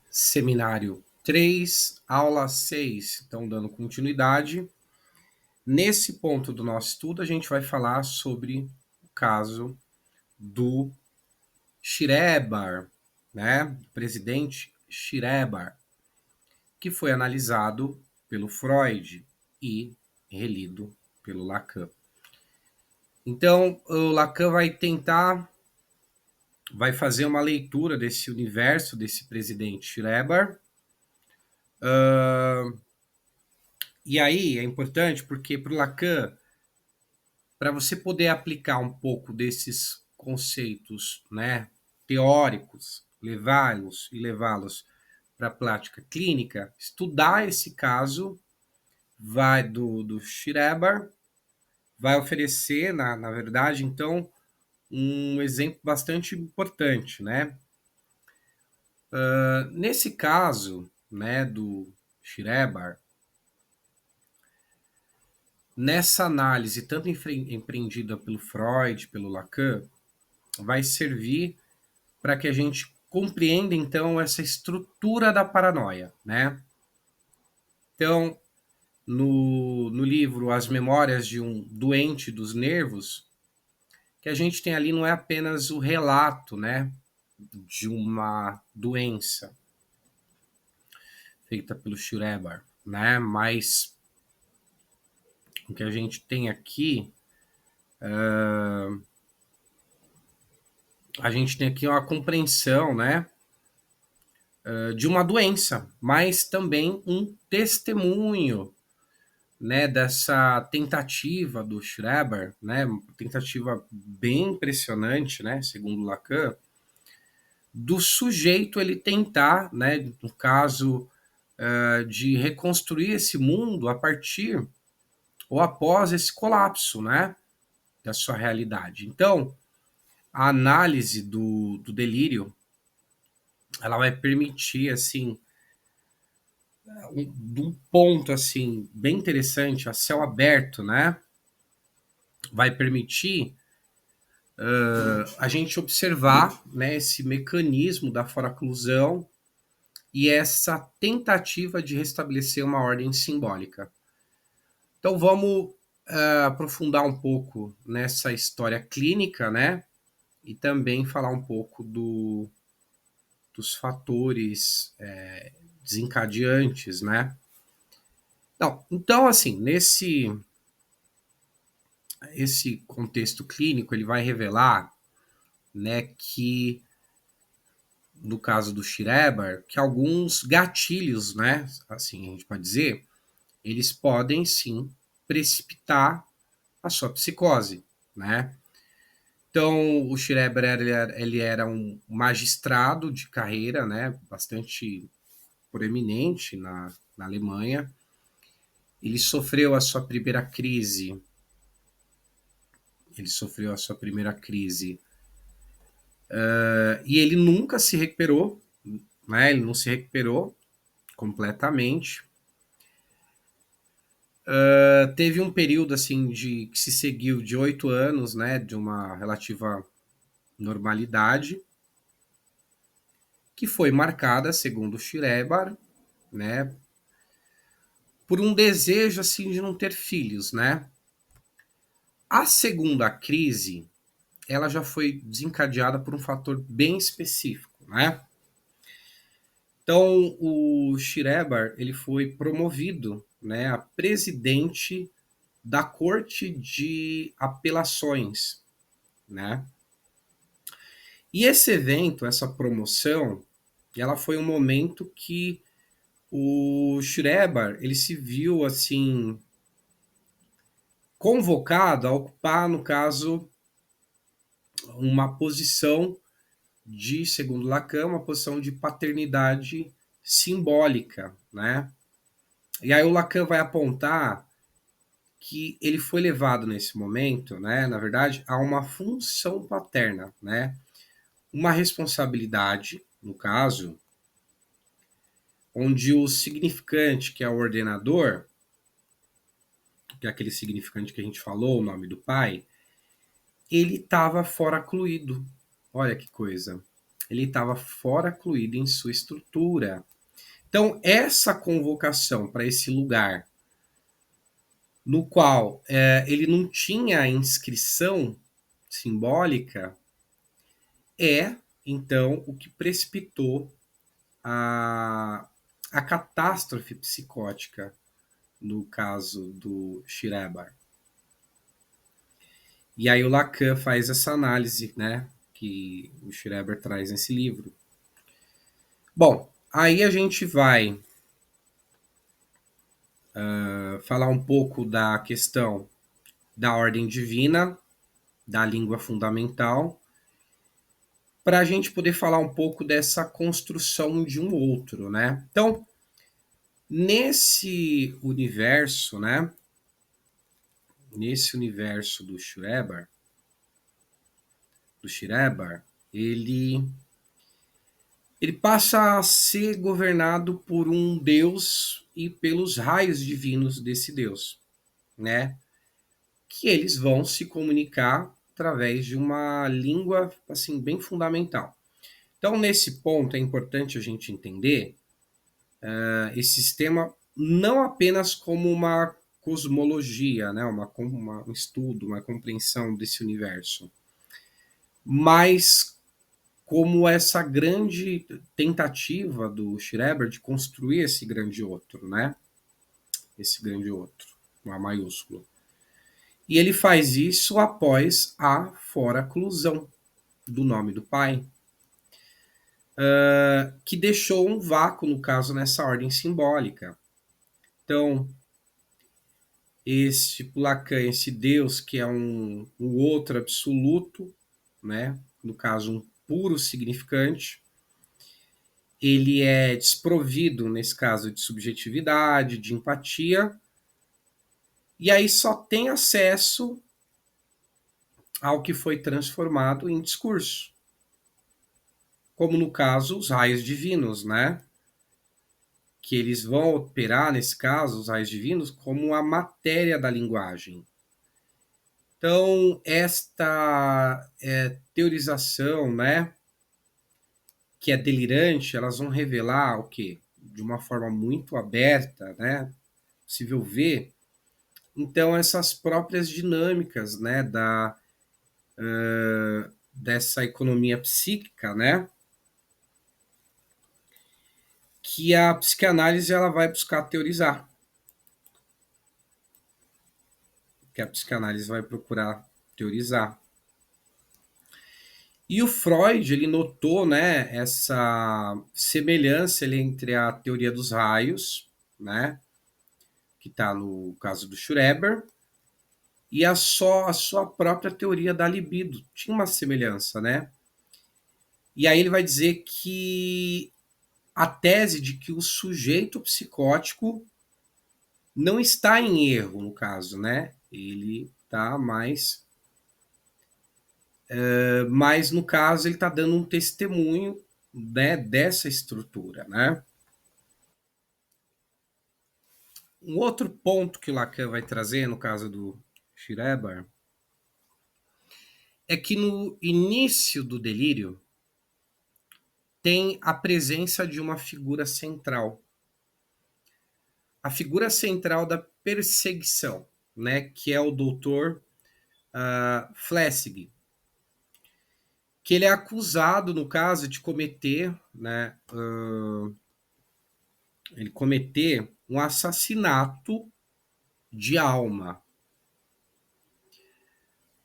Seminário 3, aula 6. Então, dando continuidade. Nesse ponto do nosso estudo, a gente vai falar sobre o caso do Schreber, né? Presidente Schreber, que foi analisado pelo Freud e relido pelo Lacan. Então, o Lacan vai fazer uma leitura desse universo desse presidente Schreber. E aí é importante porque para o Lacan, para você poder aplicar um pouco desses conceitos, né, teóricos, levá-los para a prática clínica, estudar esse caso do Schreber, vai oferecer, na verdade, então, um exemplo bastante importante, né? Nesse caso, né, do Schreber, nessa análise, tanto empreendida pelo Freud, pelo Lacan, vai servir para que a gente compreenda, então, essa estrutura da paranoia, né? Então, no livro As Memórias de um Doente dos Nervos, que a gente tem ali não é apenas o relato, né, de uma doença feita pelo Schreber, né, mas o que a gente tem aqui, a gente tem aqui uma compreensão, né, de uma doença, mas também um testemunho, né, dessa tentativa do Schreber, né, uma tentativa bem impressionante, né, segundo Lacan, do sujeito ele tentar, né, no caso de reconstruir esse mundo a partir ou após esse colapso, né, da sua realidade. Então, a análise do delírio, ela vai permitir, assim, de um ponto, assim, bem interessante, a céu aberto, né, vai permitir a gente observar, né, esse mecanismo da foraclusão e essa tentativa de restabelecer uma ordem simbólica. Então vamos aprofundar um pouco nessa história clínica, né? E também falar um pouco dos fatores desencadeantes, né? Não, então, assim, esse contexto clínico, ele vai revelar, né, que no caso do Schreber, que alguns gatilhos, né, assim a gente pode dizer, eles podem sim precipitar a sua psicose, né? Então, o Schreber ele era um magistrado de carreira, né, bastante proeminente na Alemanha. Ele sofreu a sua primeira crise. Ele sofreu a sua primeira crise e ele nunca se recuperou, né? Ele não se recuperou completamente. Teve um período assim que se seguiu de 8 anos, né, de uma relativa normalidade, que foi marcada, segundo Schreber, né, por um desejo assim de não ter filhos, né? A segunda crise, ela já foi desencadeada por um fator bem específico, né? Então, o Schreber, ele foi promovido, né, a presidente da Corte de Apelações, né? E esse evento, essa promoção, ela foi um momento que o Schreber, ele se viu assim convocado a ocupar, no caso, uma posição segundo Lacan, uma posição de paternidade simbólica, né? E aí o Lacan vai apontar que ele foi levado nesse momento, né, na verdade, a uma função paterna, né? Uma responsabilidade, no caso, onde o significante, que é o ordenador, que é aquele significante que a gente falou, o nome do pai, ele estava fora cluído. Olha que coisa. Ele estava fora cluído em sua estrutura. Então, essa convocação para esse lugar, no qual ele não tinha inscrição simbólica, é, então, o que precipitou a, a catástrofe psicótica no caso do Schreber. E aí o Lacan faz essa análise, né, que o Schreber traz nesse livro. Bom, aí a gente vai falar um pouco da questão da ordem divina, da língua fundamental, para a gente poder falar um pouco dessa construção de um outro, né? Então, nesse universo, né? Nesse universo do Schreber, ele passa a ser governado por um Deus e pelos raios divinos desse Deus, né? Que eles vão se comunicar através de uma língua assim bem fundamental. Então, nesse ponto é importante a gente entender esse sistema não apenas como uma cosmologia, né? Um estudo, uma compreensão desse universo, mas como essa grande tentativa do Schreber de construir esse grande outro, né? Esse grande outro, com A maiúsculo. E ele faz isso após a foraclusão do nome do pai, que deixou um vácuo, no caso, nessa ordem simbólica. Então, esse Lacan, esse Deus que é um outro absoluto, né? No caso, um puro significante, ele é desprovido, nesse caso, de subjetividade, de empatia, e aí só tem acesso ao que foi transformado em discurso. Como no caso, os raios divinos, né? Que eles vão operar, nesse caso, os raios divinos, como a matéria da linguagem. Então, esta teorização, né? Que é delirante, elas vão revelar o quê? De uma forma muito aberta, né? Possível ver. Então, essas próprias dinâmicas, né? Dessa economia psíquica, né? Que a psicanálise ela vai buscar teorizar. Que a psicanálise vai procurar teorizar. E o Freud, ele notou, né, essa semelhança entre a teoria dos raios, né, que está no caso do Schreber, e a sua própria teoria da libido. Tinha uma semelhança, né? E aí ele vai dizer que a tese de que o sujeito psicótico não está em erro, no caso, né? Ele está mas no caso ele está dando um testemunho, né, dessa estrutura, né? Um outro ponto que o Lacan vai trazer no caso do Schreber é que no início do delírio tem a presença de uma figura central. A figura central da perseguição, né, que é o doutor Flessig, que ele é acusado, no caso, de cometer, né, ele cometer um assassinato de alma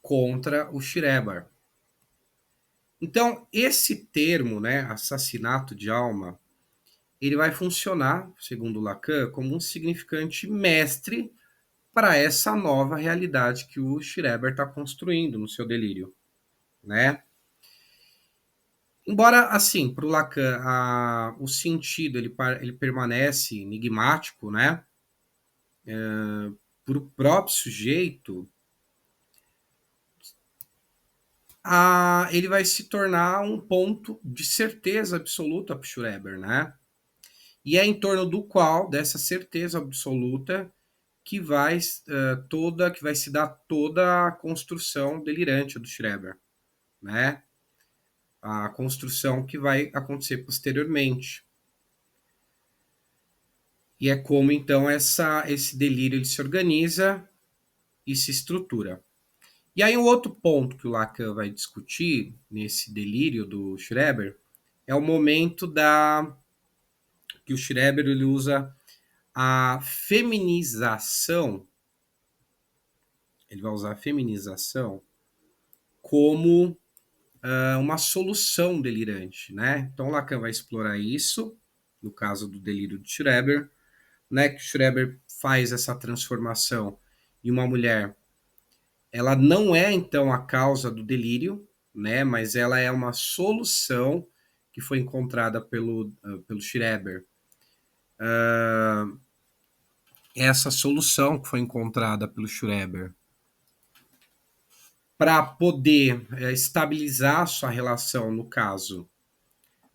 contra o Schreber. Então, esse termo, né, assassinato de alma, ele vai funcionar, segundo Lacan, como um significante mestre para essa nova realidade que o Schreber está construindo no seu delírio, né? Embora, assim, para o Lacan, o sentido ele permanece enigmático, né? Para o próprio sujeito, ele vai se tornar um ponto de certeza absoluta para o Schreber, né? E é em torno do qual, dessa certeza absoluta, que vai que vai se dar toda a construção delirante do Schreber, né? A construção que vai acontecer posteriormente. E é como então esse delírio ele se organiza e se estrutura. E aí um outro ponto que o Lacan vai discutir nesse delírio do Schreber é o momento que o Schreber ele usa a feminização, ele vai usar a feminização como uma solução delirante, né? Então Lacan vai explorar isso no caso do delírio de Schreber, né? Que Schreber faz essa transformação em uma mulher. Ela não é então a causa do delírio, né? Mas ela é uma solução que foi encontrada pelo Schreber. Essa solução que foi encontrada pelo Schreber para poder estabilizar sua relação, no caso,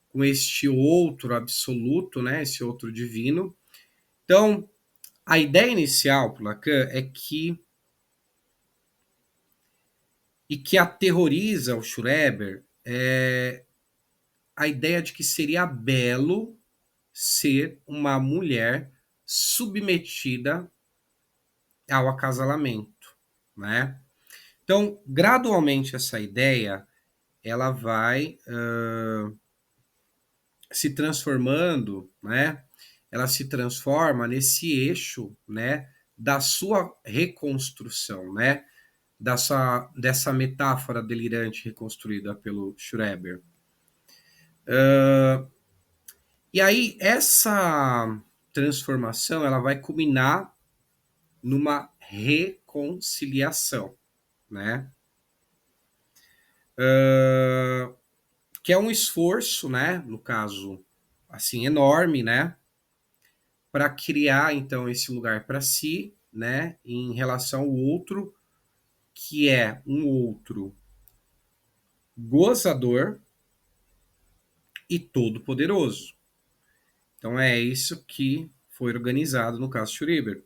com este outro absoluto, né? Esse outro divino. Então, a ideia inicial para Lacan é que aterroriza o Schreber é a ideia de que seria belo ser uma mulher submetida ao acasalamento, né? Então, gradualmente essa ideia ela vai se transformando, né? Ela se transforma nesse eixo, né, da sua reconstrução, né? Dessa metáfora delirante reconstruída pelo Schreber. E aí, essa transformação ela vai culminar numa reconciliação, né? Que é um esforço, né? No caso, assim, enorme, né? Para criar, então, esse lugar para si, né? Em relação ao outro, que é um outro gozador e todo-poderoso. Então é isso que foi organizado no caso Schreber.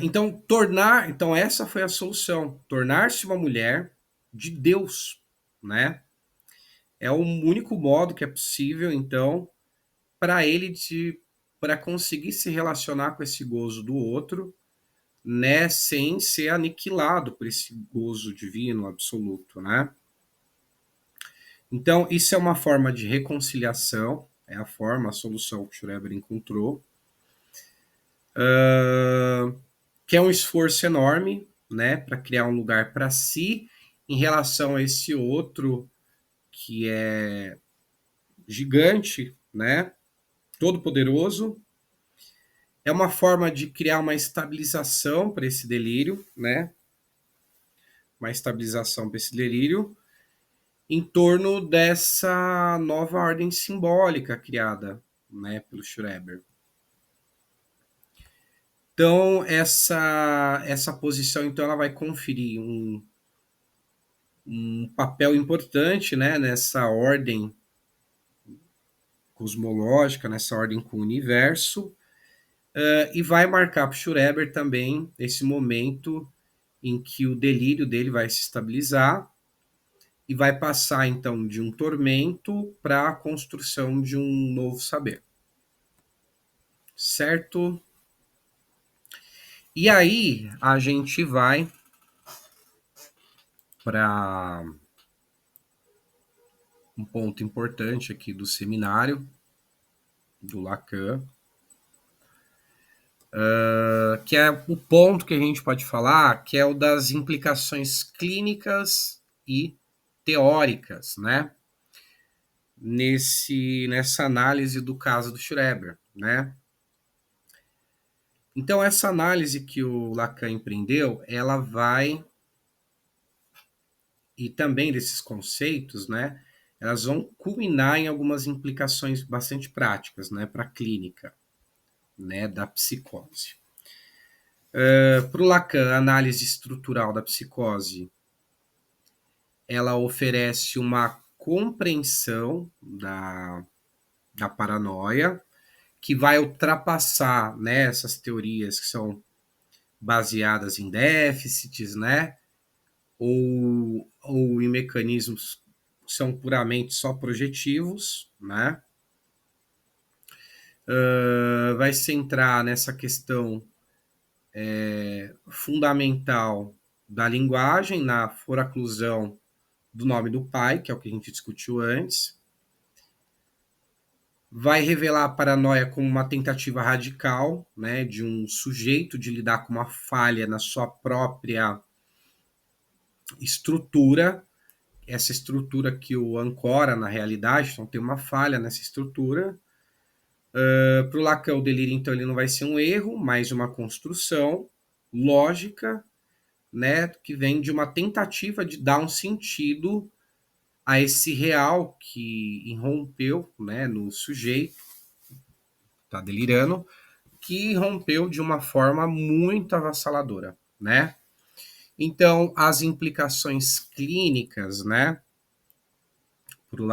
Então essa foi a solução, tornar-se uma mulher de Deus, né? É o único modo que é possível, então, para ele para conseguir se relacionar com esse gozo do outro, né, sem ser aniquilado por esse gozo divino absoluto, né? Então, isso é uma forma de reconciliação, é a solução que Schreber encontrou, que é um esforço enorme, né, para criar um lugar para si em relação a esse outro que é gigante, né, todo poderoso. É uma forma de criar uma estabilização para esse delírio, né, uma estabilização para esse delírio em torno dessa nova ordem simbólica criada, né, pelo Schreber. Então, essa posição, então, ela vai conferir um papel importante, né, nessa ordem cosmológica, nessa ordem com o universo, e vai marcar para o Schreber também esse momento em que o delírio dele vai se estabilizar e vai passar, então, de um tormento para a construção de um novo saber. Certo? E aí, a gente vai para um ponto importante aqui do seminário do Lacan, que é o ponto que a gente pode falar, que é o das implicações clínicas e teóricas, né? Nessa análise do caso do Schreber, né? Então, essa análise que o Lacan empreendeu, ela vai, e também desses conceitos, né? Elas vão culminar em algumas implicações bastante práticas, né? Para a clínica, né? Da psicose. Para o Lacan, a análise estrutural da psicose, ela oferece uma compreensão da paranoia, que vai ultrapassar, né, essas teorias que são baseadas em déficits, né, ou em mecanismos que são puramente só projetivos, né? Vai centrar nessa questão fundamental da linguagem, na foraclusão do nome do pai, que é o que a gente discutiu antes. Vai revelar a paranoia como uma tentativa radical, né, de um sujeito de lidar com uma falha na sua própria estrutura, essa estrutura que o ancora na realidade, então tem uma falha nessa estrutura. Para o Lacan, o delírio, então, ele não vai ser um erro, mas uma construção lógica, né, que vem de uma tentativa de dar um sentido a esse real que irrompeu, né, no sujeito, tá delirando, que irrompeu de uma forma muito avassaladora, né? Então, as implicações clínicas, né,